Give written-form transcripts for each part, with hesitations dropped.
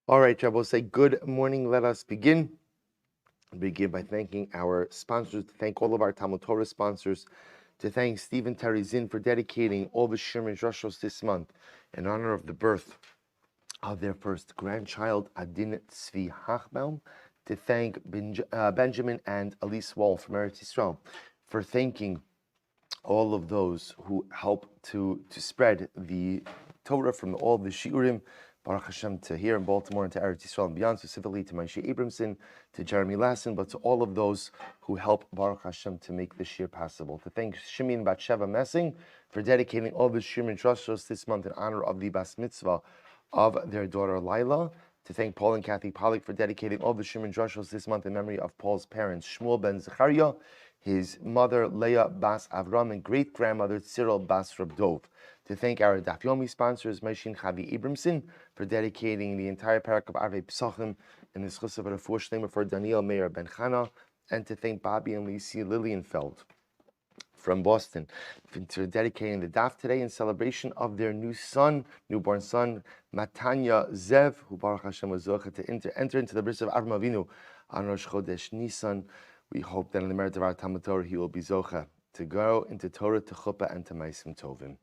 All right, Rabbi, say good morning. Let us begin. Begin by thanking our sponsors, to thank all of our Talmud Torah sponsors, to thank Czinn Teri Kahn Czinn for dedicating all the Shimmy Batsheva this month in honor of the birth of their first grandchild, Adin Tzvi Hochbaum, to thank Benjamin and Elys Wohl from Eretz Yisrael for thanking all of those who help to spread the Torah from all the Shiurim, Baruch Hashem, to here in Baltimore and to Eretz Yisrael and beyond, specifically to Moishe Abramson, to Jeremy Lasson, but to all of those who help Baruch Hashem to make this year possible. To thank Shimmy Batsheva Messing for dedicating all the Shimmy Batsheva this month in honor of the Bas Mitzva of their daughter Lilah. To thank Paul and Kathy Pollack for dedicating all the Shimmy Batsheva this month in memory of Paul's parents, Shmuel ben Zechariah, his mother Leah bas Avrohom, and great-grandmother Tziril bas Rav Dov. To thank our Daf Yomi sponsors, Moishe and Abramson, for dedicating the entire parak of Pesachim in the schus of a refuah shlema for Daniel Meir ben Chana, and to thank Bobby and Lisi Lilienfeld from Boston for dedicating the daf today in celebration of their newborn son, Matanya Zev, who Baruch Hashem was zocheh to enter into the bris of Avram Avinu on Rosh Chodesh Nisan. We hope that in the merit of our Talmud Torah, he will be zocheh to go into Torah, to chuppah, and to meisim tovim.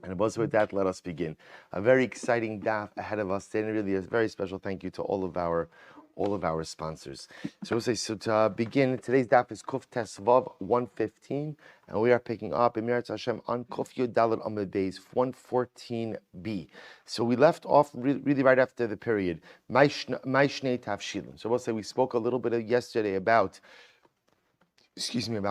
And also with that, let us begin. A very exciting daf ahead of us today, and really a very special thank you to all of our sponsors. So to begin, today's daf is Kuf Tesvav 115, and we are picking up in Meretz Hashem on Kuf Yud Daled Amud Beis 114b. So we left off really right after the period Maishnei Tavshilin. So we spoke a little bit yesterday about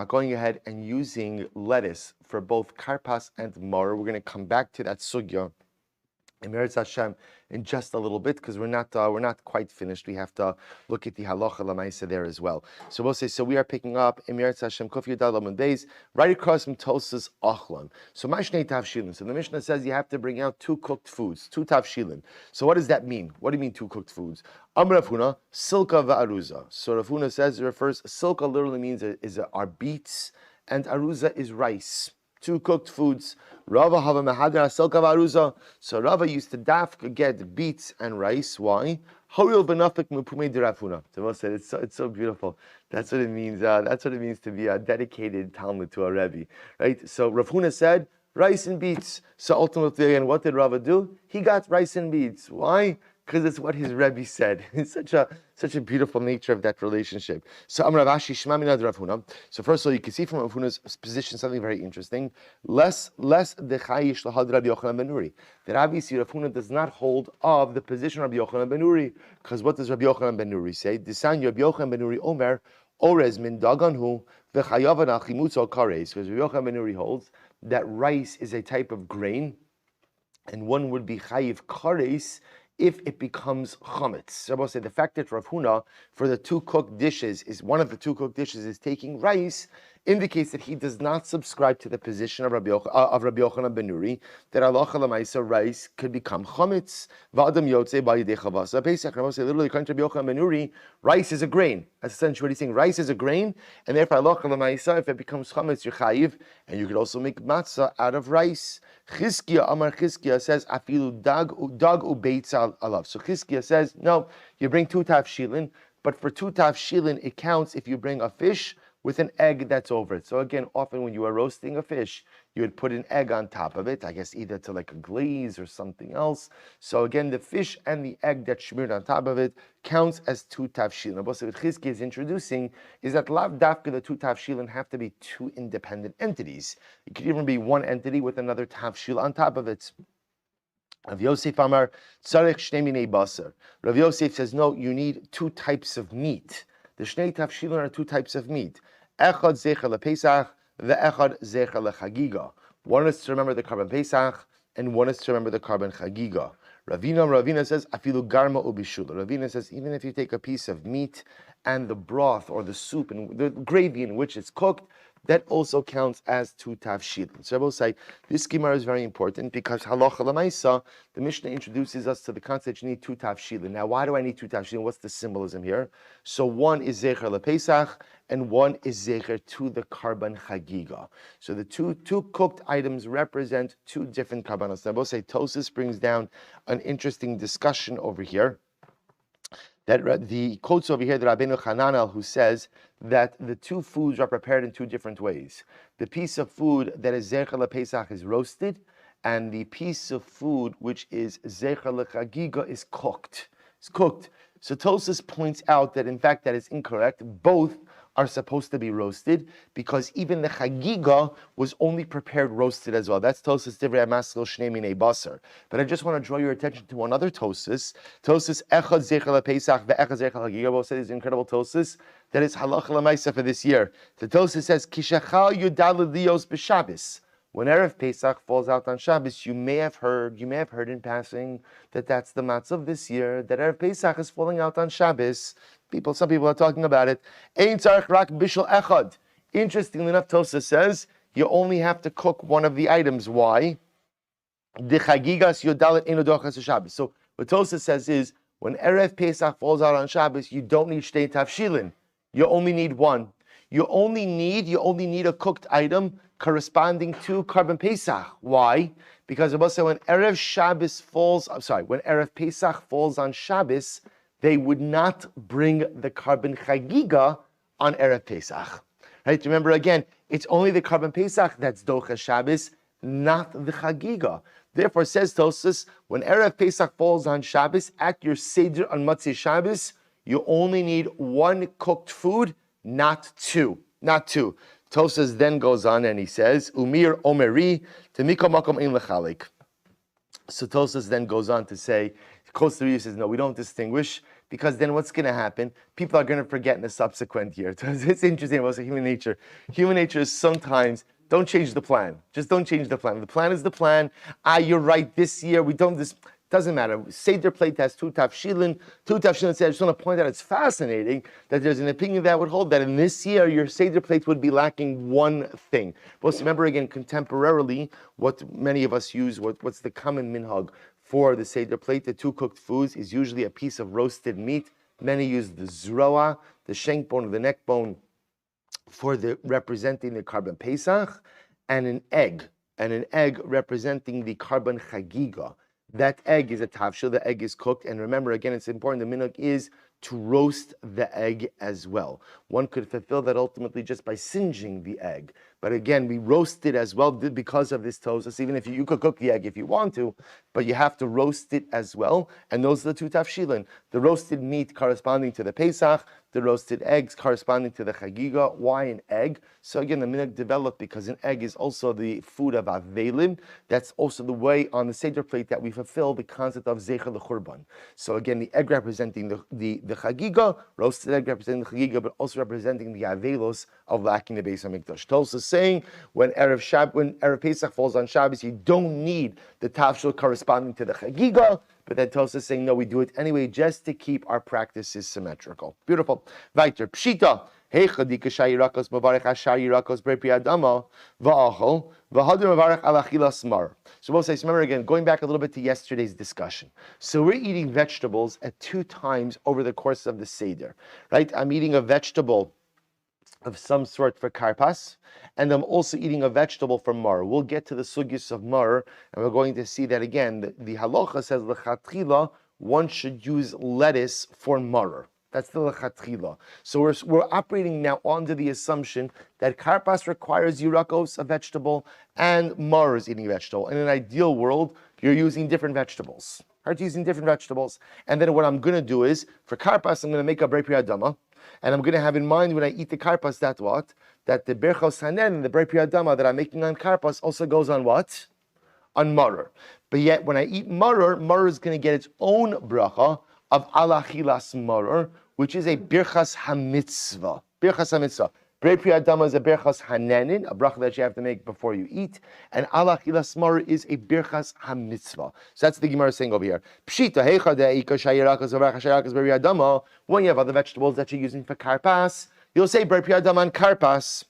going ahead and using lettuce for both karpas and mar. We're going to come back to that sugya in Meretz Hashem in just a little bit, because we're not quite finished. We have to look at the halacha lamaisa there as well. So we are picking up in Meretz Hashem Kuf Yudal Amud Beis right across from Tosas Achlan. So Mashnei Tavshilin. So the Mishnah says you have to bring out two cooked foods, two Tavshilin. So what does that mean? What do you mean two cooked foods? Amar Rav Huna, silka va'aruza. So Rav Huna says it refers, silka literally means are beets, and aruza is rice. Two cooked foods. Rava hava mehadra silka va'aruza. So Rava used to get beets and rice. Why? Horil benafik mupumei de Rav Huna. So said it's so beautiful. That's what it means. That's what it means to be a dedicated Talmud to a Rebbe, right? So Rav Huna said rice and beets. So ultimately, again, what did Rava do? He got rice and beets. Why? Because it's what his Rebbe said. It's such a beautiful nature of that relationship. So Amar Rav Ashi Shema Minad Rav Huna. So first of all, you can see from Rav Huna's position something very interesting. Less dechayish lahad Rabbi Yochanan ben Nuri. That obviously Rav Huna does not hold of the position of Rabbi Yochanan ben Nuri. Because what does Rabbi Yochanan ben Nuri say? Disan Rabbi Yochanan ben Nuri Omer Orez min daganhu v'chayavan achimutz kares. Because Rabbi Yochanan ben Nuri holds that rice is a type of grain, and one would be chayiv kares if it becomes chametz. So I will say the fact that Rav Huna, for the two cooked dishes, one of the two cooked dishes is taking rice, indicates that he does not subscribe to the position of Rabbi Yochanan ben Nuri, that halacha l'maisa rice could become chametz. V'adam yotze b'yidei chavasa. Basically, I will say literally, according to Rabbi Yochanan ben Nuri, rice is a grain. That's essentially what he's saying. Rice is a grain, and therefore halacha l'maisa, if it becomes chametz, you're chayiv, and you could also make matzah out of rice. Chizkiya Amar Chizkiya says afilu dag ubeitza alav. So Chizkiya says no, you bring two tavshilin, but for two tavshilin it counts if you bring a fish with an egg that's over it. So again, often when you are roasting a fish, you would put an egg on top of it, I guess either to like a glaze or something else. So again, the fish and the egg that's smeared on top of it counts as two tavshilin. But what Chizki is introducing is that lav dafka, the two tavshilin have to be two independent entities. It could even be one entity with another tavshil on top of it. Rav Yosef Amar tzarech shnei minei basar. Rav Yosef says no, you need two types of meat. The shnei tavshilin are two types of meat. Echad zecher lePesach, ve'echad zecher leChagiga. One is to remember the carbon Pesach, and one is to remember the carbon Chagiga. Ravina says afilu garma ubishula. Ravina says even if you take a piece of meat and the broth or the soup and the gravy in which it's cooked, that also counts as two tavshilin. So I will say this Gemara is very important because halacha l'maisa, the Mishnah introduces us to the concept you need two tavshilin. Now, why do I need two tavshilin? What's the symbolism here? So one is zecher lePesach and one is zecher to the karban chagiga. So the two cooked items represent two different karbanos. Now I will say Tosas brings down an interesting discussion over here. that the quotes over here, the Rabbeinu Hananel, who says that the two foods are prepared in two different ways. The piece of food that is Zecher LePesach is roasted, and the piece of food which is Zecher LeChagiga is cooked. It's cooked. So Tosfos points out that in fact that is incorrect. Both are supposed to be roasted because even the Chagiga was only prepared roasted as well. That's Tosfos Divrei HaMaskil Shnei Minei Basar. But I just want to draw your attention to one other Tosfos. Tosfos Echad Zecher LePesach ve'Echad Zecher LeChagiga. Both say this incredible Tosfos that is halacha l'maisa for this year. The Tosfos says Kishachal Yudal Lios b'Shabbos. When Erev Pesach falls out on Shabbos, you may have heard in passing that that's the matzah of this year, that Erev Pesach is falling out on Shabbos. Some people are talking about it. Ein tzarich rak bishul echad. Interestingly enough, Tosfos says you only have to cook one of the items. Why? The chagigas yodalet eno dochas Shabbos. So what Tosfos says is when Erev Pesach falls out on Shabbos, you don't need shtei tavshilin. You only need one. You only need a cooked item corresponding to Karban Pesach. Why? Because Rabbi said when Erev Pesach falls on Shabbos, they would not bring the Karban Chagiga on Erev Pesach. Right? Remember again, it's only the Karban Pesach that's Docha Shabbos, not the Chagiga. Therefore, says Tosfos, when Erev Pesach falls on Shabbos, at your Seder on Matzah Shabbos, you only need one cooked food, not two. Not two. Tosfos then goes on and he says, Umir Omeri Temiko Makom Ein Lechalik. So Tosfos then goes on to say, quotes the Rebbe, says, no, we don't distinguish, because then what's going to happen? People are going to forget in the subsequent year. It's interesting about human nature. Human nature is sometimes, don't change the plan. Just don't change the plan. The plan is the plan. You're right, this year, we don't, this doesn't matter. Seder plate has two tafshilin. Two tafshilin said, I just want to point out, it's fascinating that there's an opinion that would hold that in this year, your Seder plate would be lacking one thing. But remember again, contemporarily, what many of us use, what's the common minhag for the Seder plate, the two cooked foods, is usually a piece of roasted meat. Many use the zroa, the shank bone, or the neck bone, for representing the Karban Pesach, and an egg representing the Karban Chagiga. That egg is a tavshil, the egg is cooked, and remember again, it's important, the minhag is to roast the egg as well. One could fulfill that ultimately just by singeing the egg. But again, we roast it as well because of this Tosfos. Even if you could cook the egg if you want to, but you have to roast it as well. And those are the two tafshilin. The roasted meat corresponding to the Pesach, the roasted eggs corresponding to the Chagiga. Why an egg? So again, the minhag developed because an egg is also the food of Avelim. That's also the way on the Seder plate that we fulfill the concept of Zecher L'Churban. So again, the egg representing the Chagiga, roasted egg representing the Chagiga, but also representing the Avelos of lacking the Beis HaMikdash. Tosfos saying when Erev Pesach falls on Shabbos, you don't need the tafshil corresponding to the Chagiga, but then Tosfos saying no, we do it anyway just to keep our practices symmetrical. Beautiful. Weiter. Pshita. So we'll say, remember again, going back a little bit to yesterday's discussion. So we're eating vegetables at 2 times over the course of the Seder, right? I'm eating a vegetable of some sort for karpas, and I'm also eating a vegetable for mar. We'll get to the sugyas of mar, and we're going to see that again. The halacha says, l'chatchila, one should use lettuce for mar. That's the lechatchila. So we're operating now under the assumption that karpas requires yirakos, a vegetable, and mar is eating a vegetable. In an ideal world, you're using different vegetables. Using different vegetables. And then what I'm going to do is, for karpas, I'm going to make a brei pri adama, and I'm going to have in mind when I eat the karpas that what? That the berchos hanen, the brei pri adama that I'm making on karpas also goes on what? On maror. But yet, when I eat maror is going to get its own bracha of alachilas maror, which is a birchas hamitzvah. Birchas hamitzvah. Brei pri adama is a birchas hanenin, a bracha that you have to make before you eat, and alachilas maror is a birchas hamitzvah. So that's the Gemara saying over here. Pshita heicha de'ika shayirakas v'varach shayirakas brei pri adama. When you have other vegetables that you're using for karpas, you'll say brei pri adama and karpas.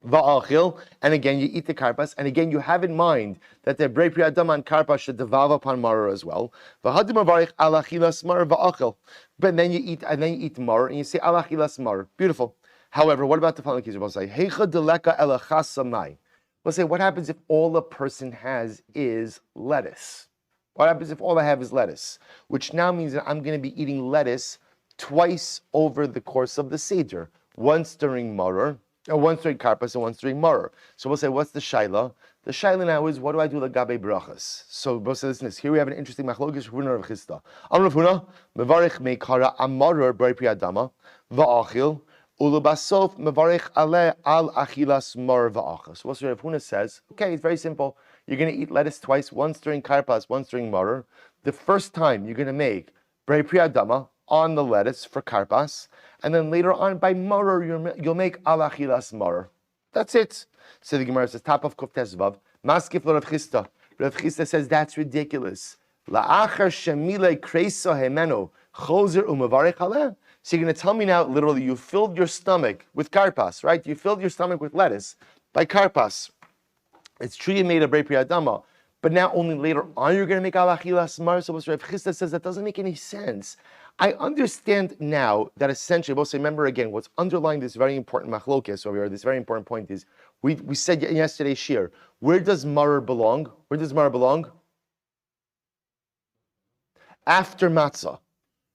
Va'achil, and again you eat the karpas, and again you have in mind that the brei pri adama and karpas should devav upon maror as well. V'hadim avarich alachilas maror va'achil, but then you eat maror and you say alachilas maror. Beautiful. However, what about the following case? We'll say heicha deleka elachasamai. We'll say what happens if all a person has is lettuce? What happens if all I have is lettuce? Which now means that I'm going to be eating lettuce twice over the course of the Seder, once during Maror, once during Karpas and once during Maror. So we'll say, what's the Shaila? The Shaila now is, what do I do lagabe brachas? So we'll say, listen, here we have an interesting machlokes, Rav Huna Rav Chisda. Rav Huna, mevarich meikara amaror b'rei pri adama, va'achil, ulubasof mevarich ale al achilas mar va'achas. So Rav Huna says, okay, it's very simple. You're going to eat lettuce twice, once during Karpas, once during Maror. The first time you're going to make b'rei pri adama, on the lettuce for karpas, and then later on by maror you'll make al achilas maror. That's it. So the Gemara says, top of Kuf Tesvav, maskif lo Rav Chisda. Rav Chisda says that's ridiculous. La'achar shemile kreiso hemeno chozer umavarech aleh. So you're going to tell me now, literally, you filled your stomach with karpas, right? You filled your stomach with lettuce by karpas. It's true you made a brei pri adama, but now only later on you're going to make al achilas maror. So Rav Chisda says that doesn't make any sense. I understand now that essentially, we'll say, remember again, what's underlying this very important machlokes over here, this very important point is, we said in yesterday's shir, where does maror belong? Where does maror belong? After matzah,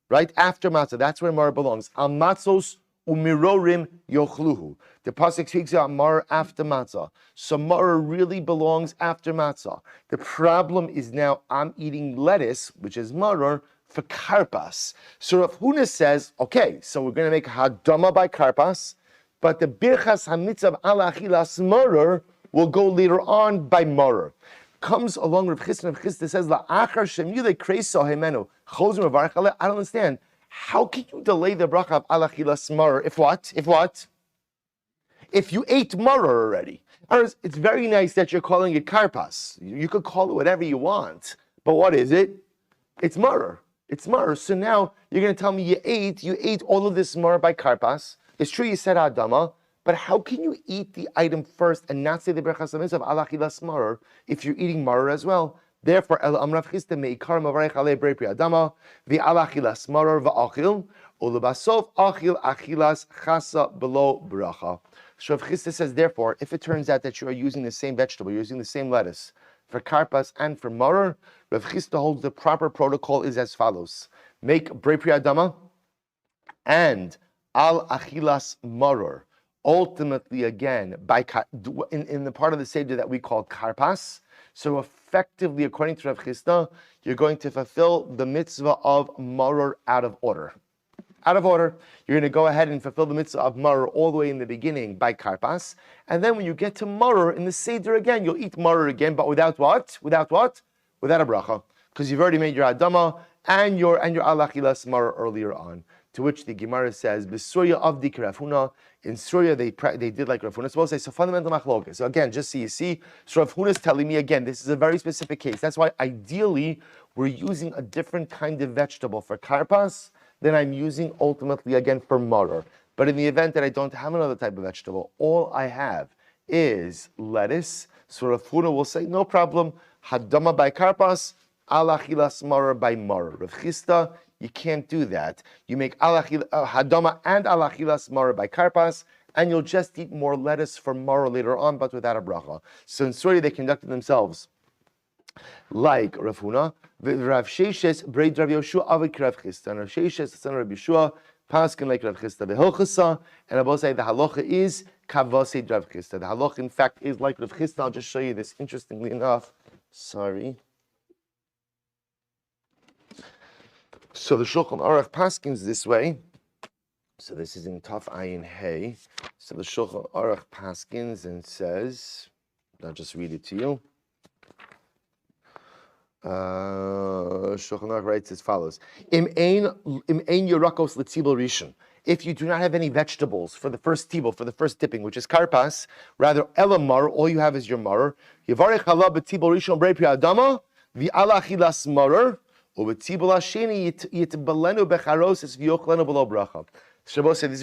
right? After matzah, that's where maror belongs. Al matzos umirorim yochluhu. The pasuk speaks about maror after matzah. So maror really belongs after matzah. The problem is now I'm eating lettuce, which is maror, for karpas. So Rav Huna says, okay, so we're going to make hadama by karpas, but the birchas hamitzvah al achilas maror will go later on by maror. Comes along Rav Chisda, Rav Chisda says, la'achar shemile kreiso hemenu chozim mevarech aleh. I don't understand. How can you delay the bracha of al achilas maror? If what? If what? If you ate maror already. It's very nice that you're calling it karpas. You could call it whatever you want, but what is it? It's maror. It's maror. So now you're going to tell me you ate all of this maror by karpas. It's true you said adama, but how can you eat the item first and not say the brachas of al achilas maror if you're eating maror as well? Therefore, el amrav chisda meikar mavarech alei brei pri adama the al achilas maror va'achil ulubasof achil achilas chasa below bracha. So Rav Chisda says, therefore, if it turns out that you are using the same vegetable, you're using the same lettuce for karpas and for maror, Rav Chisda holds the proper protocol is as follows: make brei pri adama and al achilas maror. Ultimately, again, by in the part of the seder that we call karpas. So effectively, according to Rav Chisda, you're going to fulfill the mitzvah of maror out of order. Out of order, you're going to go ahead and fulfill the mitzvah of maror all the way in the beginning by karpas, and then when you get to maror in the seder again, you'll eat maror again, but without what? Without what? Without a bracha, because you've already made your adama and your al achilas maror earlier on. To which the Gemara says, "B'surya avdi Rav Huna." In Surya, they did like Rav Huna. So we'll say, so fundamental machlokes. So again, just so you see, so Rav Huna is telling me again, this is a very specific case. That's why ideally we're using a different kind of vegetable for karpas than I'm using ultimately again for maror. But in the event that I don't have another type of vegetable, all I have is lettuce. So Rav Huna will say, no problem, hadama by karpas, al achilas maror by maror. Rav Chisda, you can't do that. You make hadama and al achilas maror by karpas, and you'll just eat more lettuce for maror later on, but without a bracha. So in Surya, they conducted themselves like Rav Huna, Rav Sheshes braid Rav Yoshua avik Rav Chisda, and Rav Sheshes the son of Rav Yeshua paskin like Rav Chisda v'hilchasa, and I will say the halacha is kavasei Rav Chisda. The halacha, in fact, is like Rav Chisda. I'll just show you this. Interestingly enough, sorry. So the Shulchan Aruch paskins this way. So this is in Taf Ayin Hey. So the Shulchan Aruch paskins and says, I'll just read it to you. Shulchan Aruch writes as follows: Im ein yerakos letzibul rishon. If you do not have any vegetables for the first tibul, for the first dipping, which is karpas, rather elamar, all you have is your maror. Yivarech halav b'tibul rishon brei pri adama v'ala achilas maror. This is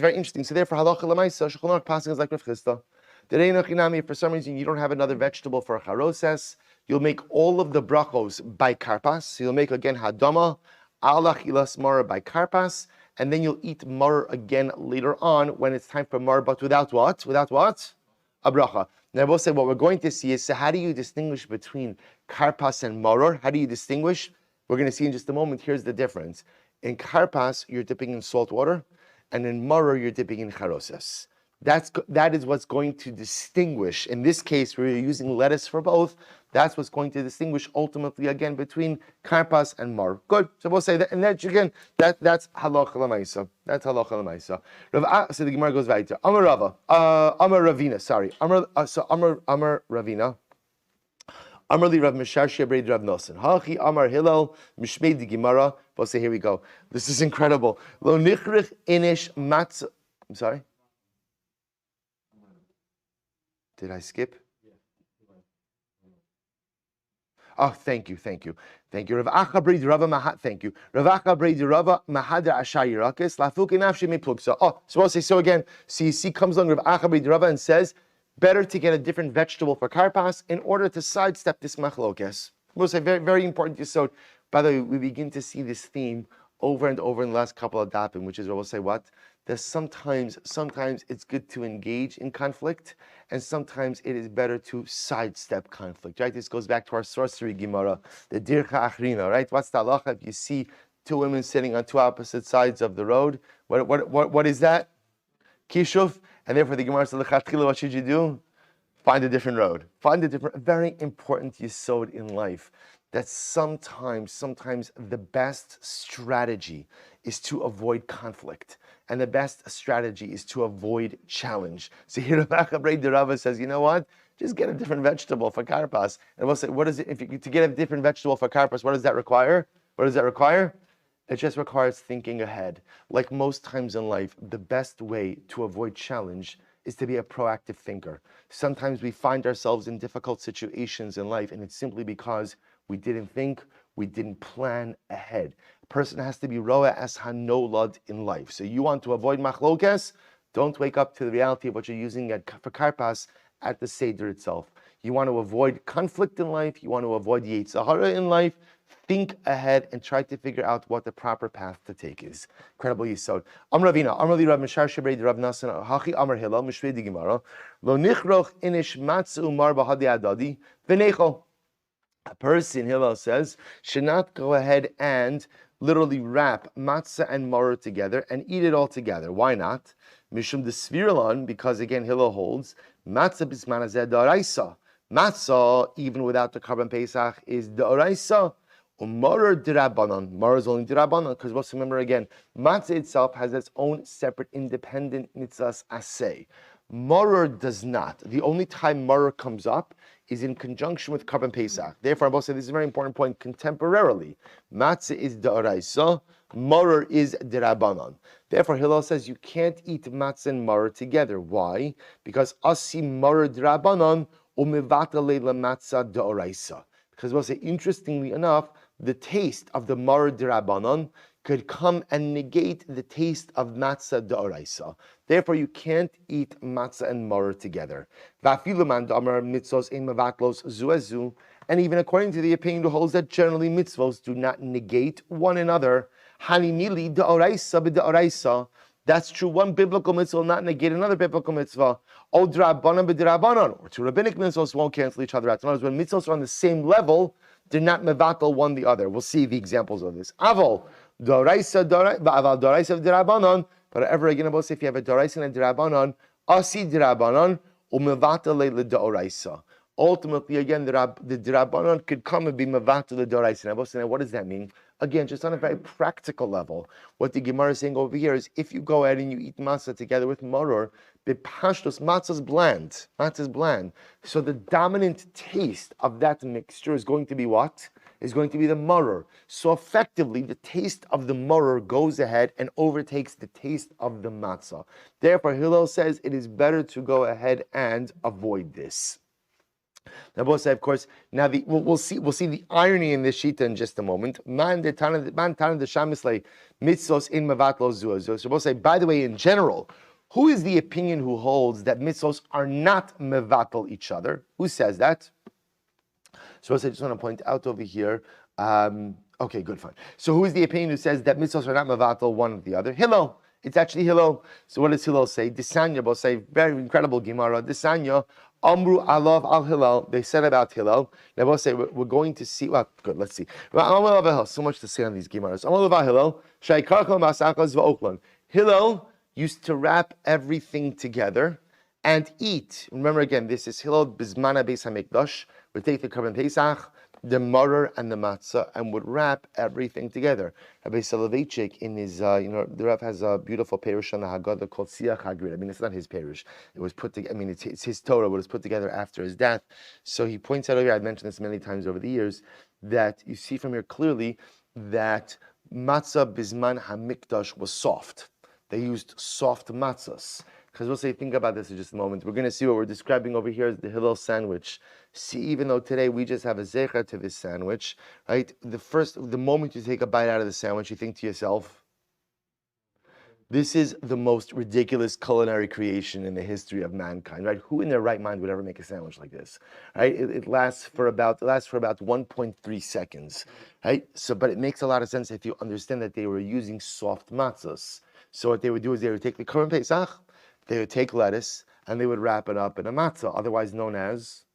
very interesting. So therefore, halacha l'maisa, Shulchan Aruch passing is like Rav Chisda. If for some reason you don't have another vegetable for a charoses, you'll make all of the brachos by karpas. So you'll make again hadama, al achilas maror by karpas, and then you'll eat maror again later on when it's time for maror, but without what? Without what? A bracha. Now we'll say what we're going to see is, so how do you distinguish between karpas and maror? How do you distinguish? We're going to see in just a moment. Here's the difference. In karpas, you're dipping in salt water, and in maror, you're dipping in charoses. That is what's going to distinguish. In this case, where you're using lettuce for both, that's what's going to distinguish ultimately again between karpas and mar. Good. So we'll say that, and that again, that's halacha l'maisa. That's halacha l'maisa. So the Gemara goes weiter. Amar Rava, Amar Ravina. Sorry, Amar Ravina. Amar li Rav Misharshia Breid Rav Nosson. Hachi Amar Hillel Mishmei di Gemara. We'll say here we go. This is incredible. Lo nichrich inish matz. I'm sorry. Did I skip? Oh, thank you. Rav Acha Breid Rava Mahat. Thank you. Rav Acha Breid Rava Mahadra Ashayirakis Lafuki Nafshi Mipluksa. Oh, so we'll say so again. So you see, comes along Rav Acha Breid Rava and says, better to get a different vegetable for karpas in order to sidestep this machlokes. We'll say very, very important yesod. By the way, we begin to see this theme over and over in the last couple of dapim, which is where we'll say what? That sometimes it's good to engage in conflict, and sometimes it is better to sidestep conflict. Right? This goes back to our sorcery Gemara, the dircha achrina. Right? What's the halacha if you see two women sitting on two opposite sides of the road? What is that? Kishuf. And therefore the Gemara says, what should you do? Find a different road. Very important yesod in life. That sometimes the best strategy is to avoid conflict. And the best strategy is to avoid challenge. So here the Rava says, you know what? Just get a different vegetable for karpas. And we'll say, what is it? To get a different vegetable for karpas, what does that require? It just requires thinking ahead. Like most times in life, the best way to avoid challenge is to be a proactive thinker. Sometimes we find ourselves in difficult situations in life, and it's simply because we didn't think, we didn't plan ahead. A person has to be roa as hanolad in life. So you want to avoid machlokes, don't wake up to the reality of what you're using for karpas at the seder itself. You want to avoid conflict in life, you want to avoid Yetzirah in life, think ahead and try to figure out what the proper path to take is. Incredible yisod. Amar Ravina, Amar li Rav Mishar Shebrei Rav Nosson, Hachi Amar Hillel, Mishvei di Gemara, Lo nichroch inish matz umar bahadi adadi, v'nechol. A person, Hillel says, should not go ahead and literally wrap matzah and maror together and eat it all together. Why not? Mishum the Tziril, because again Hillel holds, matzah bisman hazeh d'oraisa. Matzah, even without the carbon pesach, is d'oraisa. Maror d'Rabbanan. Maror is only d'Rabbanan, because let's remember again, matzah itself has its own separate independent mitzvahs aseh. Maror does not. The only time maror comes up is in conjunction with carbon pesach. Therefore, I will say this is a very important point. Contemporarily, matzah is d'oraisa, maror is d'Rabbanan. Therefore, Hillel says you can't eat matzah and maror together. Why? Because asi maror d'Rabbanan umivata leila matzah d'oraisa. Because we'll say, interestingly enough, the taste of the maror d'Rabbanan could come and negate the taste of matzah d'oraisa. Therefore, you can't eat matzah and maror together. And even according to the opinion who holds that generally mitzvos do not negate one another. That's true. One biblical mitzvah will not negate another biblical mitzvah. Or two rabbinic mitzvahs won't cancel each other out. In other words, when mitzvahs are on the same level, they're not mevatel one the other. We'll see the examples of this. Avol, doraisa d'Rabbanan. But ever again, about if you have a doraisa and a d'Rabbanan, asi d'Rabbanan, umevatel le doraisa. Ultimately, again, the d'Rabbanan could come and be mevatel le doraisa. Now, what does that mean? Again, just on a very practical level, what the Gemara is saying over here is if you go ahead and you eat matzah together with maror, the pashtos, matzah is bland. Matzah is bland. So the dominant taste of that mixture is going to be what? Is going to be the maror. So effectively, the taste of the maror goes ahead and overtakes the taste of the matzah. Therefore, Hillel says it is better to go ahead and avoid this. Now, both say, of course. Now, we'll see the irony in this shita in just a moment. Man tana the shamislei mitzvos in mevatlo zuazu. So, both say, by the way, in general, who is the opinion who holds that mitzvos are not mevatel each other? Who says that? So, I just want to point out over here. Okay, good, fine. So, who is the opinion who says that mitzvos are not mevatel one of the other? Hillel. It's actually Hillel. So, what does Hillel say? Disanya, both say, very incredible Gemara. Disanya. Amru alav al Hillel. They said about Hillel. They both say we're going to see. Well, good. Let's see. So much to say on these Gemaras. Hillel used to wrap everything together and eat. Remember again, this is Hillel Bizmana Beis Hamikdash. We take the Korban Pesach, the maror and the matzah, and would wrap everything together. Rabbi Soloveitchik in his, the Rav has a beautiful parish on the Haggadah called Siach Hagrid. I mean, it's not his parish. It was put together. I mean, it's his Torah, but it was put together after his death. So he points out over here. I've mentioned this many times over the years, that you see from here clearly that matzah bisman hamikdash was soft. They used soft matzahs. Because we'll say, think about this in just a moment. We're going to see what we're describing over here as the Hillel sandwich. See, even though today we just have a zecher to this sandwich, right? The moment you take a bite out of the sandwich, you think to yourself, this is the most ridiculous culinary creation in the history of mankind, right? Who in their right mind would ever make a sandwich like this, right? It lasts for about 1.3 seconds, right? So, but it makes a lot of sense if you understand that they were using soft matzahs. So what they would do is they would take the Korban Pesach, they would take lettuce, and they would wrap it up in a matzah, otherwise known as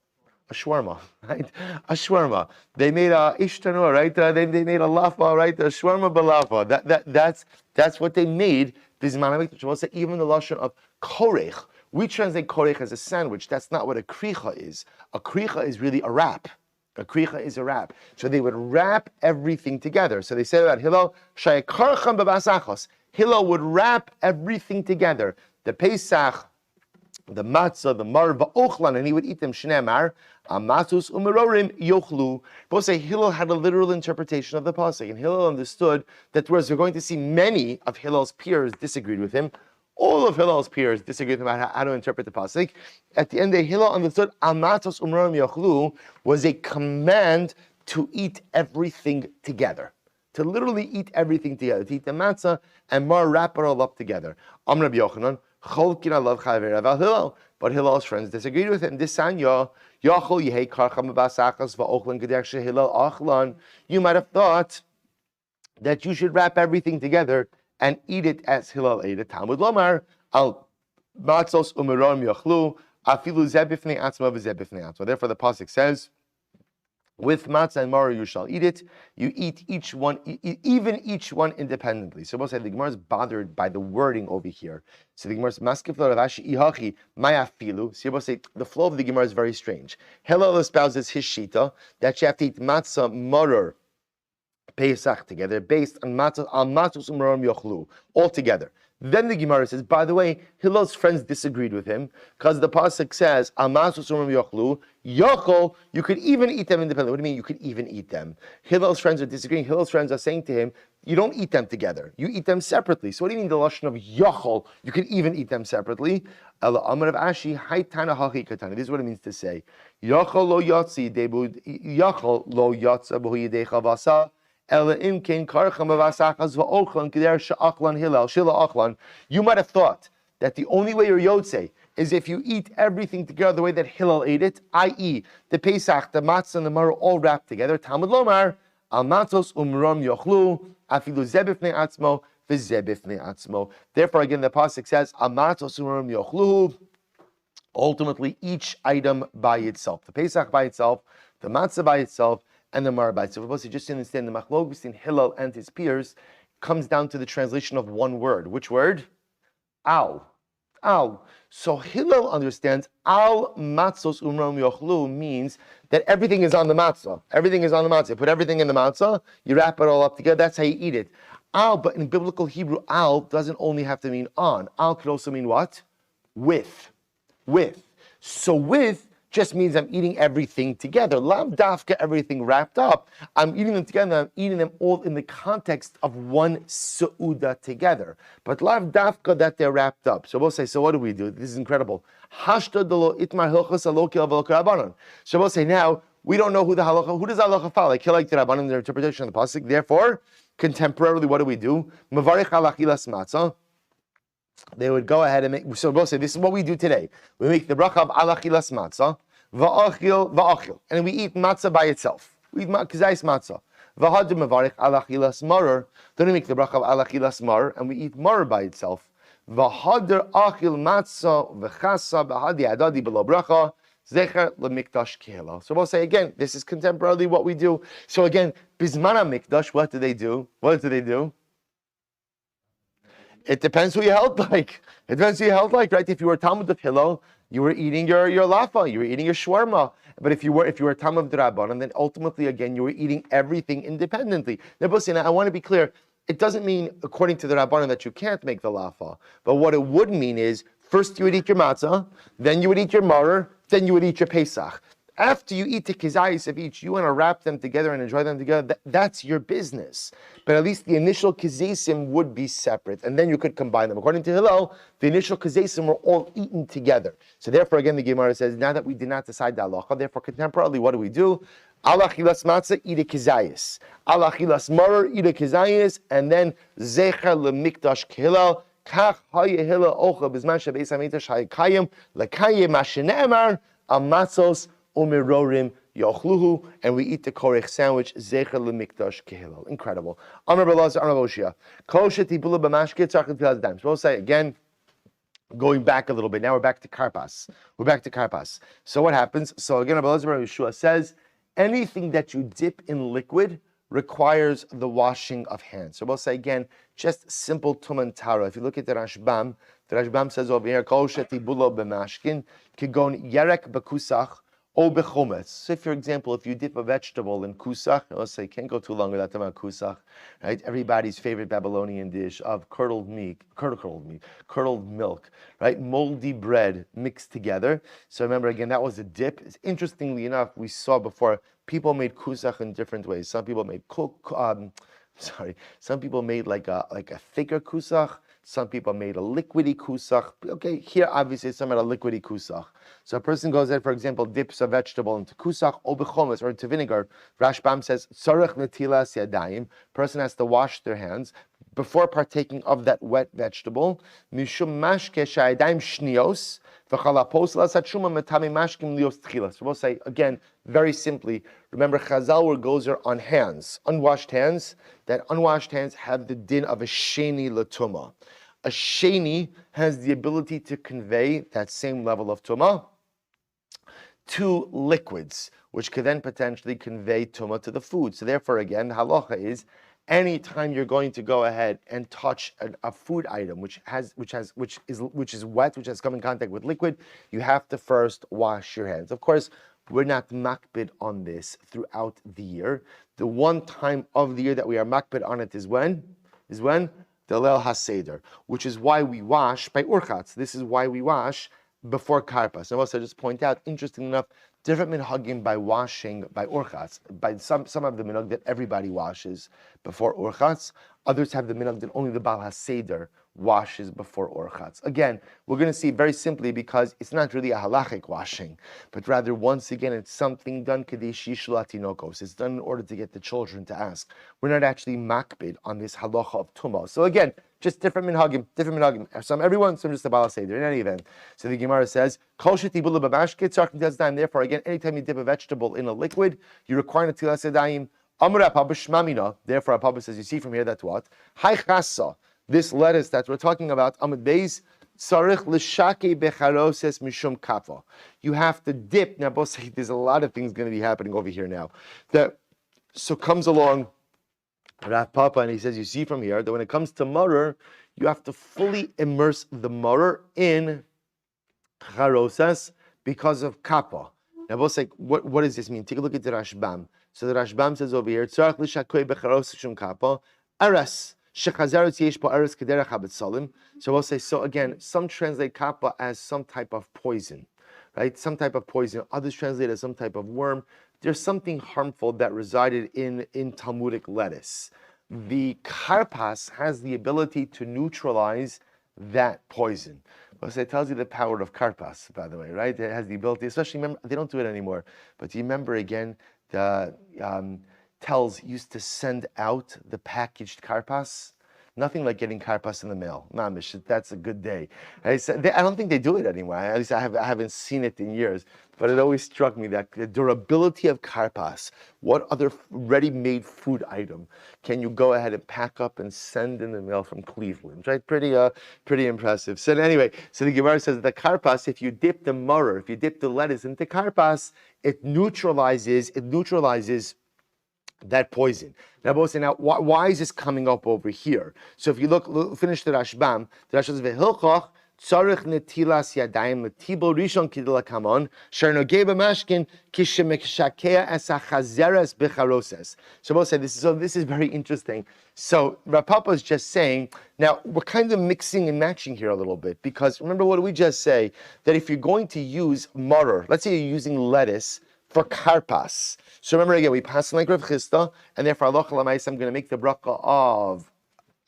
a shawarma, right? A shawarma. They made a ishtanur, right? They made a lafa, right? A shawarma balafa. That's what they made. Even the lashon of korech. We translate korech as a sandwich. That's not what a kricha is. A kricha is really a wrap. A kricha is a wrap. So they would wrap everything together. So they said about Hillel, shayakarcham babasachos. Hillel would wrap everything together. The Pesach, the matzah, the mar va'ochlan, and he would eat them. Shneimar, amatus umerorim yochlu. Both say Hillel had a literal interpretation of the pasuk, and Hillel understood that whereas we're going to see many of Hillel's peers disagreed with him, all of Hillel's peers disagreed with him about how to interpret the pasuk. At the end of Hillel understood amatus umerorim yochlu was a command to eat everything together. To literally eat everything together, to eat the matzah and mar wrap it all up together. Amr Rabbi Yochanan, Cholkin Allah Chaver Aval Hillel, but Hillel's friends disagreed with him. This sanya Yachol Yehei Karcham Basachas VaOchlan Gedek Hillel Achlan. You might have thought that you should wrap everything together and eat it as Hillel ate it. Talmud Lomar Al Matzos Umerom Yachlu Afilu Zebifnei Atzma VeZebifnei Atzma. Therefore, the pasuk says, with matzah and maror you shall eat it. You eat each one, even each one independently. So both say the Gemara is bothered by the wording over here. So the Gemara is masterfully Ravashi ihachi mayafilu. So both say the flow of the Gemara is very strange. Hillel espouses his shita that you have to eat matzah, maror, Pesach together, based on matzah al matzos umarom yochlu all together. Then the Gemara says, by the way, Hillel's friends disagreed with him because the pasuk says, "Al matzos umarom yochlu yochol." You could even eat them independently. What do you mean? You could even eat them? Hillel's friends are disagreeing. Hillel's friends are saying to him, "You don't eat them together. You eat them separately." So what do you mean the lashon of yochol? You could even eat them separately. Ela amar of Ashi haytana hachi katana. This is what it means to say, "Yochol lo yatsi debu yochol lo yatsa b'hu yidei chavasa." You might have thought that the only way you're Yotze is if you eat everything together the way that Hillel ate it, i.e., the Pesach, the Matzah, and the Maror all wrapped together. Talmud Lomar, Al Matzos Umrom Yochlu, Afilu Zebifnei Atzmo, V'Zebifnei Atzmo. Therefore, again, the pasuk says, Al Matzos Umrom Yochlu. Ultimately, each item by itself, the Pesach by itself, the Matzah by itself, and the Maror by itself. So just to understand the machlok between Hillel and his peers comes down to the translation of one word. Which word? Al. Al. So Hillel understands al matzos umrom yochlu means that everything is on the matzah. Everything is on the matzah. You put everything in the matzah, you wrap it all up together, that's how you eat it. Al, but in biblical Hebrew, al doesn't only have to mean on. Al could also mean what? With. With. So with just means I'm eating everything together. Lav dafka, everything wrapped up. I'm eating them together. I'm eating them all in the context of one seuda together. But lav dafka that they're wrapped up. So we'll say, so what do we do? This is incredible. Hashta delo itmar hilchos alokil v'lokabanon. So we'll say now, we don't know who does the halacha follow? Like Hilak Tirabanon, their interpretation of the pasuk. Therefore, contemporarily, what do? Mavarich alachilas matzah. They would go ahead and make, so we'll say, this is what we do today. We make the bracha of alachilas matzah, va'achil, and we eat matzah by itself. We eat kazais matzah. V'hadim mavarich alachilas maror, then we make the bracha of alachilas maror, and we eat maror by itself. V'hadir achil matzah, v'chasa, b'hadi adadi below bracha, Zecher lemikdash kehila. So we'll say again, this is contemporarily what we do. So again, bismana mikdash, what do they do? What do they do? It depends who you held like. It depends who you held like, right? If you were Talmud of Hillel, you were eating your lafa, you were eating your shawarma. But if you were Talmud of Rabbanan, then ultimately again you were eating everything independently. Now, I want to be clear. It doesn't mean according to the Rabbanan that you can't make the lafa. But what it would mean is first you would eat your matzah, then you would eat your maror, then you would eat your Pesach. After you eat the kizayis of each, you want to wrap them together and enjoy them together. That's your business. But at least the initial kizasim would be separate, and then you could combine them. According to Hillel, the initial kizasim were all eaten together. So therefore, again, the Gemara says, now that we did not decide the halacha, therefore contemporarily, what do? Ala chilas matzah, eat a kizayis. Ala chilas maror, eat a kizayis, and then zecher lemikdash kehilal, kach haya hillel ocha bizman shebeis hamikdash hayakayim, lekayim mashene'emar, amatzos, umirorim yochluhu, and we eat the korech sandwich zecher lemikdash kehilal. Incredible. Amar Belazar, Amar Moshia. Kol shetibula b'mashke tzarich l'tfilas daim. So we'll say again, going back a little bit. Now we're back to karpas. So what happens? So again, Belazar Yeshua says anything that you dip in liquid requires the washing of hands. So we'll say again, just simple tuman tara. If you look at the Rashbam says over here, kol shetibula b'mashkin kigon yerek b'kusach. So if, for example, if you dip a vegetable in kusach, let's say, can't go too long without talking about kusach, right? Everybody's favorite Babylonian dish of curdled milk, right? Moldy bread mixed together. So remember, again, that was a dip. Interestingly enough, we saw before, people made kusach in different ways. Some people made some people made like a thicker kusach. Some people made a liquidy kusach. Okay, here obviously some made a liquidy kusach. So a person goes ahead, for example, dips a vegetable into kusach or bechomes or into vinegar. Rashbam says, tzarich netilas yadayim. Person has to wash their hands before partaking of that wet vegetable. Mishum mashke shayadayim shnios v'chalapos lasatshuma metami mashkim lios tchilas. So we'll say again, very simply. Remember, Chazal were gozer on hands, unwashed hands. That unwashed hands have the din of a sheni latuma. A sheni has the ability to convey that same level of tumah to liquids, which could then potentially convey tumah to the food. So therefore, again, the halacha is anytime you're going to go ahead and touch a food item which is wet, which has come in contact with liquid, you have to first wash your hands. Of course, we're not makbid on this throughout the year. The one time of the year that we are makbid on it is when? The Leil HaSeder, which is why we wash by urchatz. This is why we wash before karpas. And also just point out, interesting enough, different minhagim by washing by urchatz. By some of the minhag that everybody washes before urchatz. Others have the minhag that only the Baal HaSeder washes before urchatz. Again, we're going to see very simply because it's not really a halachic washing, but rather once again it's something done kadesh yishlu atinokos. It's done in order to get the children to ask. We're not actually makbid on this halacha of tumah. So again, just different minhagim. Some everyone, some just a Baal HaSeder in any event. So the Gemara says, Kol shetibula b'mashke tzarich netilas yadayim. Therefore, again, anytime you dip a vegetable in a liquid, you require netilas yadayim. Amar Apabba shmamina. Therefore, Apabba says, you see from here that what? Hai chassa. This lettuce that we're talking about, Amud Beis, tzarich l'shake becharoses mishum kafa. You have to dip. Now, both say there's a lot of things going to be happening over here now. So comes along Rav Papa and he says, you see from here that when it comes to maror, you have to fully immerse the maror in charoses because of kappa. Now, both say, what does this mean? Take a look at the Rashbam. So the Rashbam says over here, tzarich l'shake becharoses mishum kafa, aras. So we'll say, so again, some translate kappa as some type of poison, right? Some type of poison. Others translate as some type of worm. There's something harmful that resided in Talmudic lettuce. The karpas has the ability to neutralize that poison. Well, so it tells you the power of karpas, by the way, right? It has the ability, especially, remember, they don't do it anymore, but do you remember again, the Tells used to send out the packaged karpas. Nothing like getting karpas in the mail. Mamish, that's a good day. I don't think they do it anymore. At least I haven't seen it in years. But it always struck me that the durability of karpas, what other ready-made food item can you go ahead and pack up and send in the mail from Cleveland, right? Pretty impressive. So anyway, so the Gemara says that the karpas, if you dip the maror, if you dip the lettuce into karpas, it neutralizes that poison. Now, both say, now, why is this coming up over here? So if you finish the Rashbam says, "V'hilchach tzarich netilas yadayim letibo rishon kidla kamon sharnogei b'mashkin kishemekshakea es hachazeres b'charoses." So both say this is very interesting. So Rav Papa is just saying, now we're kind of mixing and matching here a little bit, because remember what did we just say, that if you're going to use maror, let's say you're using lettuce for karpas. So remember again, we pass like Rav Chisda, and therefore Allah Chalamais, I'm going to make the bracha of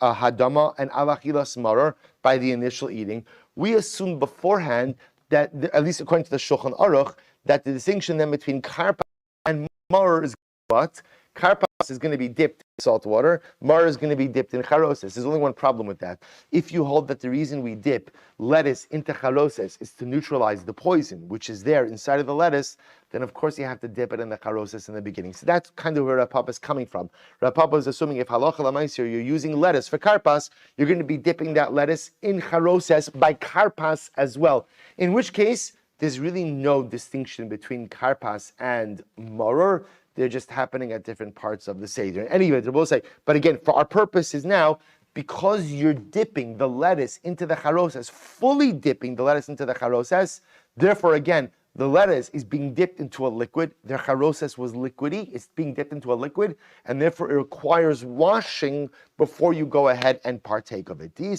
hadama and alachilas maror by the initial eating. We assume beforehand that, at least according to the Shulchan Aruch, that the distinction then between karpas and maror is what? Karpas is going to be dipped in salt water. Maror is going to be dipped in charoses. There's only one problem with that. If you hold that the reason we dip lettuce into charoses is to neutralize the poison, which is there inside of the lettuce, then of course you have to dip it in the charoses in the beginning. So that's kind of where Rav Papa is coming from. Rav Papa is assuming if halacha l'maaseh you're using lettuce for karpas, you're going to be dipping that lettuce in charoses by karpas as well. In which case, there's really no distinction between karpas and maror. They're just happening at different parts of the Seder. Anyway, they're both say, but again, for our purposes now, because you're dipping the lettuce into the charoses, fully dipping the lettuce into the charoses, therefore again, the lettuce is being dipped into a liquid. Their charoses was liquidy. It's being dipped into a liquid, and therefore it requires washing before you go ahead and partake of it. By the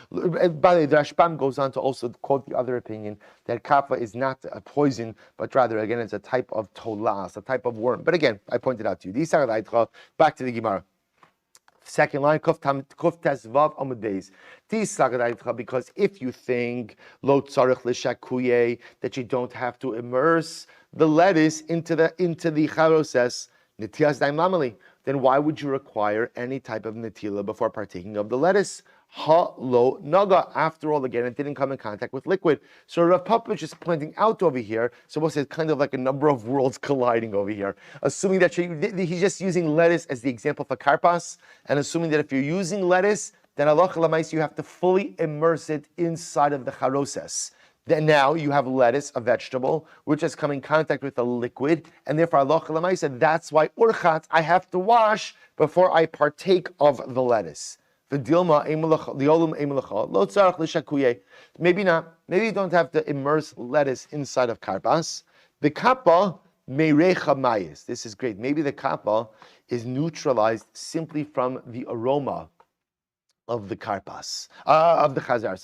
way, the Rashbam goes on to also quote the other opinion that kapha is not a poison, but rather, again, it's a type of tolas, a type of worm. But again, I pointed out to you. Back to the Gemara. Second line, kuf tes vav amud beis. Because if you think lo tzarich l'shakuye, that you don't have to immerse the lettuce into the charoses, netilas daim lamali, then why would you require any type of netila before partaking of the lettuce? Ha lo naga. After all, again, it didn't come in contact with liquid. So Rav Papa is just pointing out over here. So we'll say it's kind of like a number of worlds colliding over here. Assuming that he's just using lettuce as the example for karpas, and assuming that if you're using lettuce, then halacha l'maaseh you have to fully immerse it inside of the charoses. Then now you have lettuce, a vegetable, which has come in contact with a liquid, and therefore halacha l'maaseh that's why urchat I have to wash before I partake of the lettuce. Maybe not. Maybe you don't have to immerse lettuce inside of karpas. The kappa meirecha mayis. This is great. Maybe the kappa is neutralized simply from the aroma of the karpas, of the chazars,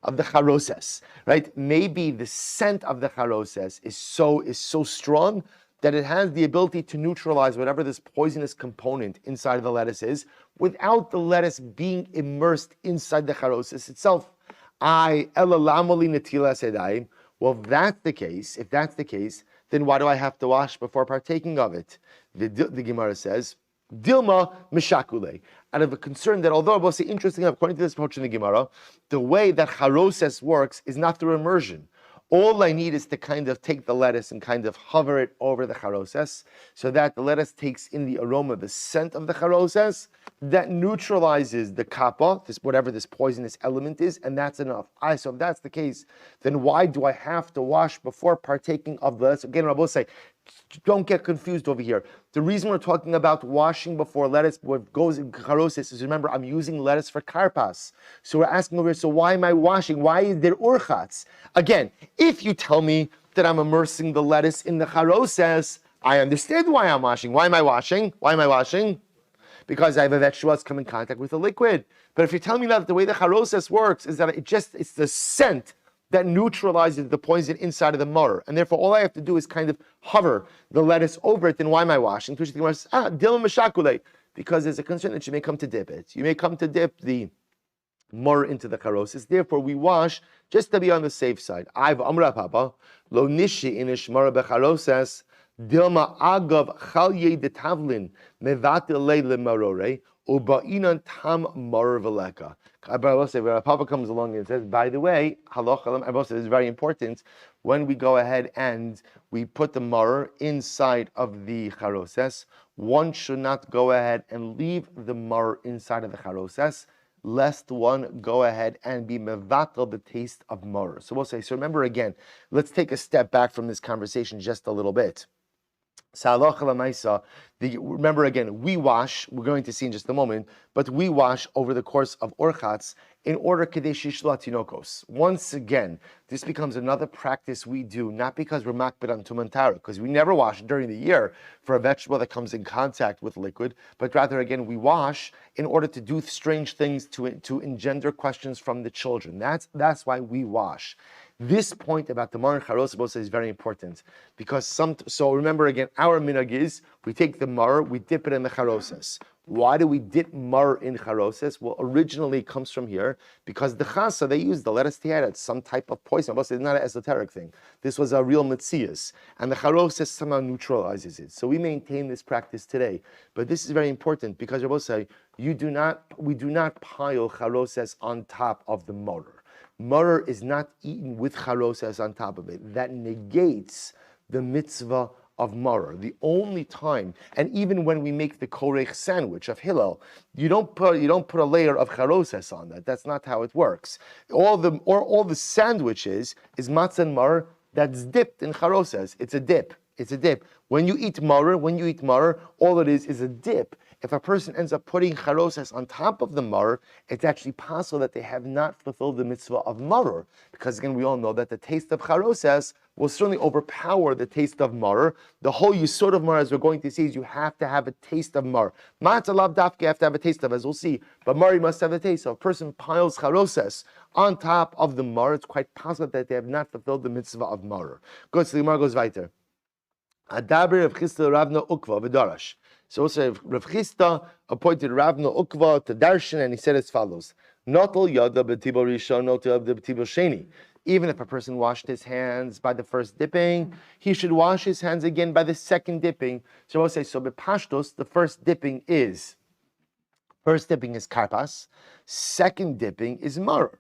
of the charoses, right? Maybe the scent of the charoses is so strong that it has the ability to neutralize whatever this poisonous component inside of the lettuce is, without the lettuce being immersed inside the charoses itself. Well, if that's the case, then why do I have to wash before partaking of it? The Gemara says, Dilma mishakule. Out of a concern that, although I will say interesting, according to this approach in the Gemara, the way that charoses works is not through immersion. All I need is to kind of take the lettuce and kind of hover it over the charoses, so that the lettuce takes in the aroma, the scent of the charoses, that neutralizes the kappa, whatever this poisonous element is, and that's enough. So if that's the case, then why do I have to wash before partaking of the lettuce? Again, Rabbi say, don't get confused over here. The reason we're talking about washing before lettuce, what goes in charoses, is, remember, I'm using lettuce for karpas. So we're asking over here, so why am I washing? Why is there urchatz? Again, if you tell me that I'm immersing the lettuce in the charoses, I understand why I'm washing. Why am I washing? Because I have a vegetable that's come in contact with a liquid. But if you're telling me that the way the charoses works is that it's the scent that neutralizes the poison inside of the maror, and therefore all I have to do is kind of hover the lettuce over it, then why am I washing? Because there's a concern that you may come to dip it. You may come to dip the maror into the charoses. Therefore we wash just to be on the safe side. I've amra papa lo nishi inish maror becharoses Dilma agav chalye de tavlin mevatel le marore Uba'inan tam mar veleka. Papa comes along and says, by the way, halacha, this is very important. When we go ahead and we put the mar inside of the charoses, one should not go ahead and leave the mar inside of the charoses, lest one go ahead and be mevatel the taste of mar. So we'll say, so remember again, let's take a step back from this conversation just a little bit. Remember again, we wash, we're going to see in just a moment, but we wash over the course of Orchatz in order Kadesh Yishla Tinokos. Once again, this becomes another practice we do, not because we're makbid on Tumantara, because we never wash during the year for a vegetable that comes in contact with liquid, but rather again, we wash in order to do strange things to engender questions from the children. That's why we wash. This point about the mar and charos is very important because so remember again, our minhag is we take the mar, we dip it in the charoses. Why do we dip mar in charoses? Well, originally it comes from here because the chasa they used the lettuce tiara, it's some type of poison. It's not an esoteric thing. This was a real mitzias, and the charoses somehow neutralizes it. So we maintain this practice today. But this is very important because Rabbi say we do not pile charoses on top of the mar. Marar is not eaten with charoses on top of it. That negates the mitzvah of marar. The only time, and even when we make the korech sandwich of Hillel, you don't put a layer of charoses on that. That's not how it works. All the sandwiches is matzah and marar that's dipped in charoses. It's a dip. It's a dip. When you eat marar, all it is a dip. If a person ends up putting charoses on top of the marar, it's actually possible that they have not fulfilled the mitzvah of marar. Because again, we all know that the taste of charoses will certainly overpower the taste of marar. The whole yisod of marar, as we're going to see, is you have to have a taste of marar. Matzah lav dafka, you have to have a taste of, as we'll see. But marar, you must have a taste. So if a person piles charoses on top of the marar, it's quite possible that they have not fulfilled the mitzvah of marar. Good, so the Gemara goes weiter. Adaber Rav Chisda Ravna Ukva v'darash. So also Rav Chisda appointed Ravna Ukva to darshan, and he said as follows: Notel yada b'tibel rishon, notel b'tibel sheni. Even if a person washed his hands by the first dipping, he should wash his hands again by the second dipping. So I'll say, so b'pashtos, the first dipping is karpas, second dipping is mar.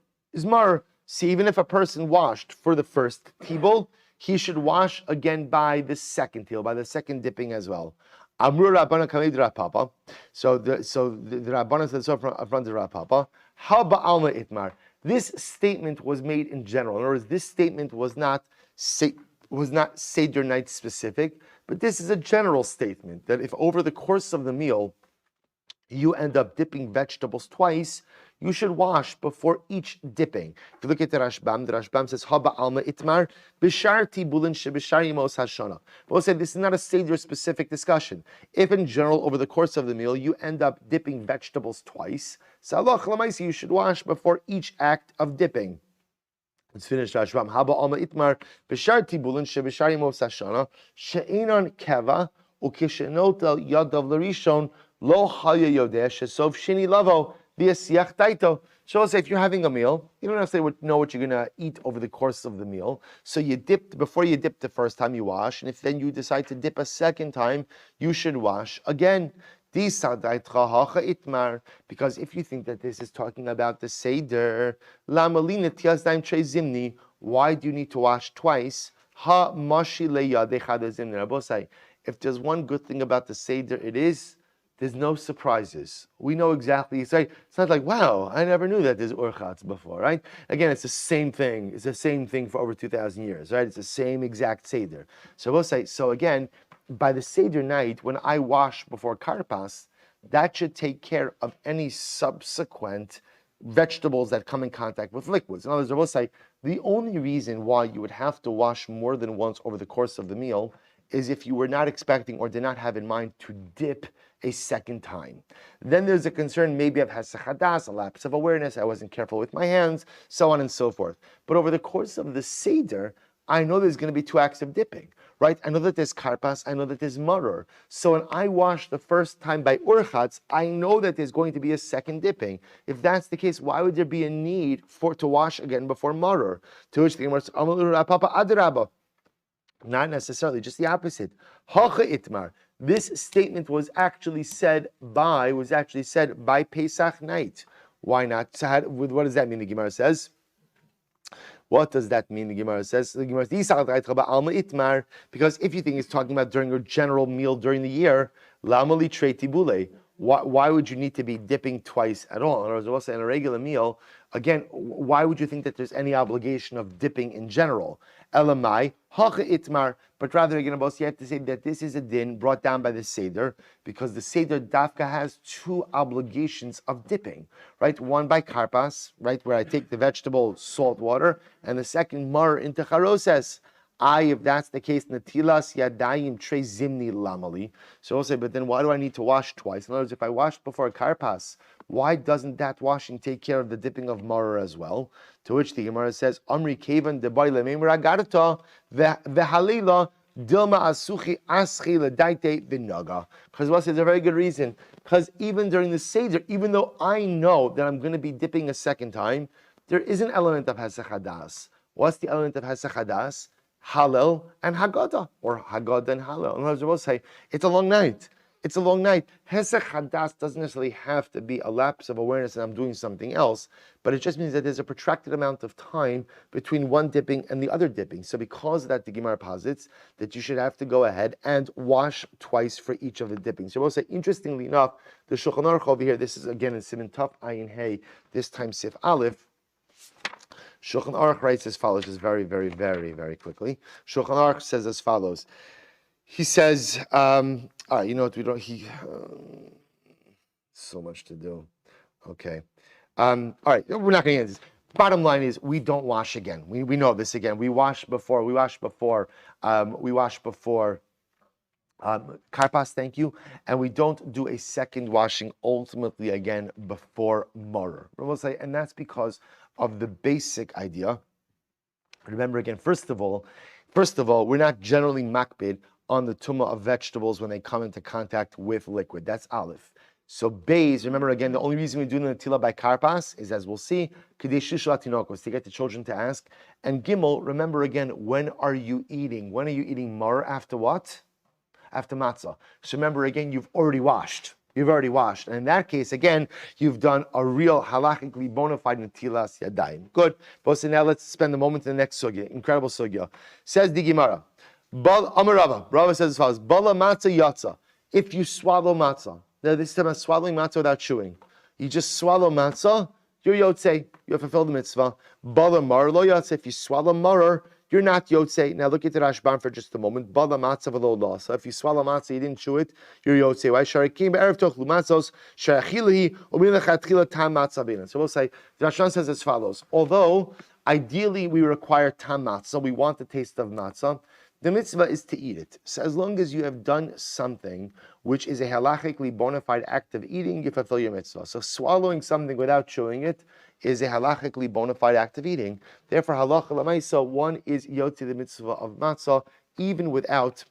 See, even if a person washed for the first tibel, he should wash again by the second tibel, by the second dipping as well. Amru Rabbana Kamid Rapapa. So the Rabbana said so from front of Rapapa. How Alma Itmar? This statement was made in general. In other words, this statement was not Seder night specific, but this is a general statement that if over the course of the meal you end up dipping vegetables twice, you should wash before each dipping. If you look at the Rashbam says, Haba alma itmar, bishar tibulin shebishar yimos hashana. We'll say this is not a Seder specific discussion. If in general, over the course of the meal, you end up dipping vegetables twice, salach lamaisi, you should wash before each act of dipping. Let's finish Rashbam. Haba alma itmar, bishar tibulin shebishar yimos hashana, she'inon keva, ukishenotel yadav larishon, lo halya yodeh, shesov shini lavo, so I'll say if you're having a meal, you don't necessarily know what you're going to eat over the course of the meal. So you dipped, before you dip the first time you wash, and if then you decide to dip a second time, you should wash again. Because if you think that this is talking about the Seder, why do you need to wash twice? If there's one good thing about the Seder, it is there's no surprises. We know exactly. It's not like, wow, I never knew that there's orchatz before, right? Again, it's the same thing. It's the same thing for over 2,000 years, right? It's the same exact Seder. So we'll say, so again, by the Seder night, when I wash before karpas, that should take care of any subsequent vegetables that come in contact with liquids. In other words, we'll say, the only reason why you would have to wash more than once over the course of the meal is if you were not expecting or did not have in mind to dip a second time. Then there's a concern, maybe I've had sachadas, a lapse of awareness, I wasn't careful with my hands, so on and so forth. But over the course of the Seder, I know there's going to be two acts of dipping, right? I know that there's karpas, I know that there's maror. So when I wash the first time by urchatz, I know that there's going to be a second dipping. If that's the case, why would there be a need to wash again before maror? To which the Gemara says, not necessarily, just the opposite. Hacha itmar. This statement was actually said by Pesach night. Why not? So what does that mean? The Gemara says. What does that mean? The Gemara says, because if you think it's talking about during a general meal during the year, why would you need to be dipping twice at all? In other words, also in a regular meal, again, why would you think that there's any obligation of dipping in general? Elamai, hacha itmar, but rather, again, you have to say that this is a din brought down by the Seder, because the Seder Dafka has two obligations of dipping, right? One by karpas, right, where I take the vegetable, salt water, and the second mar into charoses. If that's the case, natilas yadayim trei zimni lamali. So we'll say, but then why do I need to wash twice? In other words, if I washed before karpas, why doesn't that washing take care of the dipping of maror as well? To which the Gemara says, Amri kevan debay lememra garata vehalila dilma asuchi aschi ledaite v'naga. Because what says a very good reason. Because even during the Seder, even though I know that I'm going to be dipping a second time, there is an element of Hesach Hadas. What's the element of Hesach Hadas? Hallel and Haggadah, or Haggadah and Hallel. In other words, we'll say, it's a long night. It's a long night. Hesach Hadas doesn't necessarily have to be a lapse of awareness and I'm doing something else, but it just means that there's a protracted amount of time between one dipping and the other dipping. So because of that, the Gemara posits that you should have to go ahead and wash twice for each of the dippings. So we'll say, interestingly enough, the Shulchan Aruch over here, this is again in Siman Taf Ayin Hey, this time Sif Aleph, Shulchan Aruch writes as follows, just very, very, very, very quickly. Shulchan Aruch says as follows. He says, all right, you know what, we don't, so much to do. Okay. All right, we're not going to get into this. Bottom line is, we don't wash again. We know this again. We wash before karpas, thank you, and we don't do a second washing ultimately again before maror. We'll say, and that's because of the basic idea. Remember again, first of all, we're not generally makbid on the tumah of vegetables when they come into contact with liquid. That's aleph. So beis, remember again, the only reason we do the netilah by karpas is, as we'll see, kadei shishul atinokos, to get the children to ask. And gimel, remember again, when are you eating? When are you eating maror? After what? After matzah. So remember again, you've already washed. And in that case, again, you've done a real halachically bona fide netilas yadayim. Good. But so now let's spend a moment in the next sugya. Incredible sugya. Says the Gemara. Amar Rava. Rava says as follows. Bala matzah yatza. If you swallow matzah. Now this is about swallowing matzah without chewing. You just swallow matzah, you're yotzei. You have fulfilled the mitzvah. Bala mar lo yatza. If you swallow maror, you're not yotzei. Now look at the Rashbam for just a moment. Bala matzah v'lo la. So if you swallow matzah, you didn't chew it, you're yotzei. Why? Sharikim be'erev tochlu matzos sharachilahi u'minachatchila tam matzah bina. So we'll say, the Rashbam says as follows. Although ideally we require tam matzah, we want the taste of matzah, the mitzvah is to eat it. So as long as you have done something which is a halachically bona fide act of eating, you fulfill your mitzvah. So swallowing something without chewing it is a halachically bona fide act of eating. Therefore, halacha l'maisa, one is yotzi the mitzvah of matzah, even without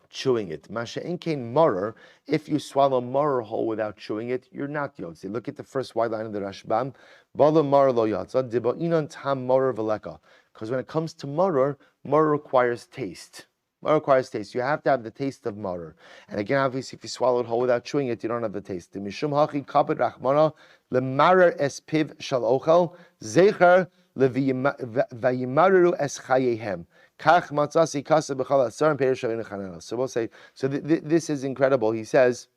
chewing it. Masha'en kein maror, if you swallow maror whole without chewing it, you're not yotzi. Look at the first white line of the Rashbam. Bala maror lo yatza, diba'inan tam maror v'leka. Because when it comes to maror, maror requires taste. Maror requires taste. You have to have the taste of maror. And again, obviously, if you swallow it whole without chewing it, you don't have the taste. Mishum hachi kabed rachmana lemarer es piv shal ochel zecher levayimareru es chayehem. Kach matzasi kasa b'chal asar perish shavin chanela. So we'll say. So this is incredible. He says,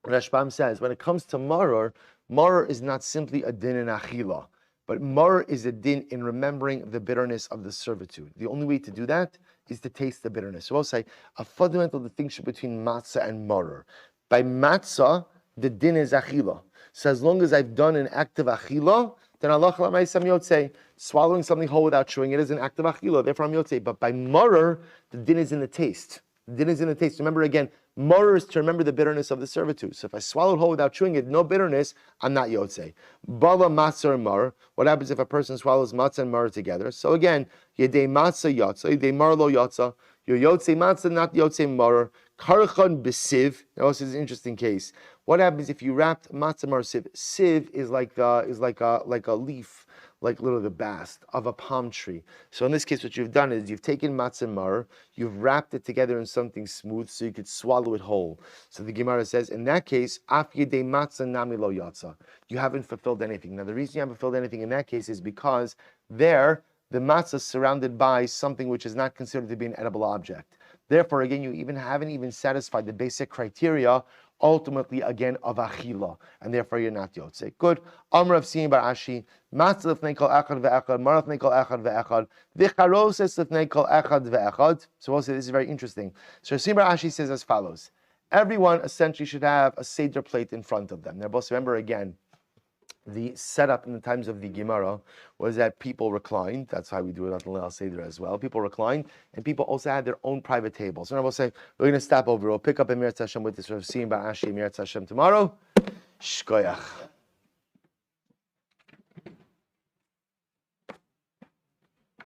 Rashbam says, when it comes to maror, maror is not simply a din in achila. But maror is a din in remembering the bitterness of the servitude. The only way to do that is to taste the bitterness. So I'll say a fundamental distinction between matzah and maror. By matzah, the din is achila. So as long as I've done an act of achila, then Allah l'maisam yotzei. Swallowing something whole without chewing it is an act of achila. Therefore I'm yotzei. But by maror, the din is in the taste. The din is in the taste. Remember again, maror is to remember the bitterness of the servitude. So if I swallow it whole without chewing it, no bitterness, I'm not yotzei. Bala matzah and maror. What happens if a person swallows matzah and maror together? So again, yedei matzah yatza, yedei maror lo yatza. You're yotzei matzah, not yotzei maror. Karchon b'siv. Now this is an interesting case. What happens if you wrapped matzah mar siv? Siv is like a leaf, like literally the bast of a palm tree. So in this case, what you've done is you've taken matzah mar, you've wrapped it together in something smooth so you could swallow it whole. So the Gemara says, in that case, af yedei matzah nami lo yatsa. You haven't fulfilled anything. Now the reason you haven't fulfilled anything in that case is because there the matzah is surrounded by something which is not considered to be an edible object. Therefore, again, you haven't even satisfied the basic criteria, ultimately, again, of achila, and therefore you're not yotze. Good. Amr of Shimmy Batsheva Messing, matzah lefnei kol echad ve'echad, mar lefnei kol echad ve'echad, v'charoses lefnei kol echad ve'echad. So we'll say this is very interesting. So Shimmy Batsheva says as follows: everyone essentially should have a seder plate in front of them. Now, both remember again, the setup in the times of the Gemara was that people reclined. That's how we do it on the Lilah Seder as well. People reclined, and people also had their own private tables. So now we'll say, we're going to stop over. We'll pick up Emirz Hashem with this Rav Shimmy Batsheva Emirz Hashem tomorrow. Shkoyach.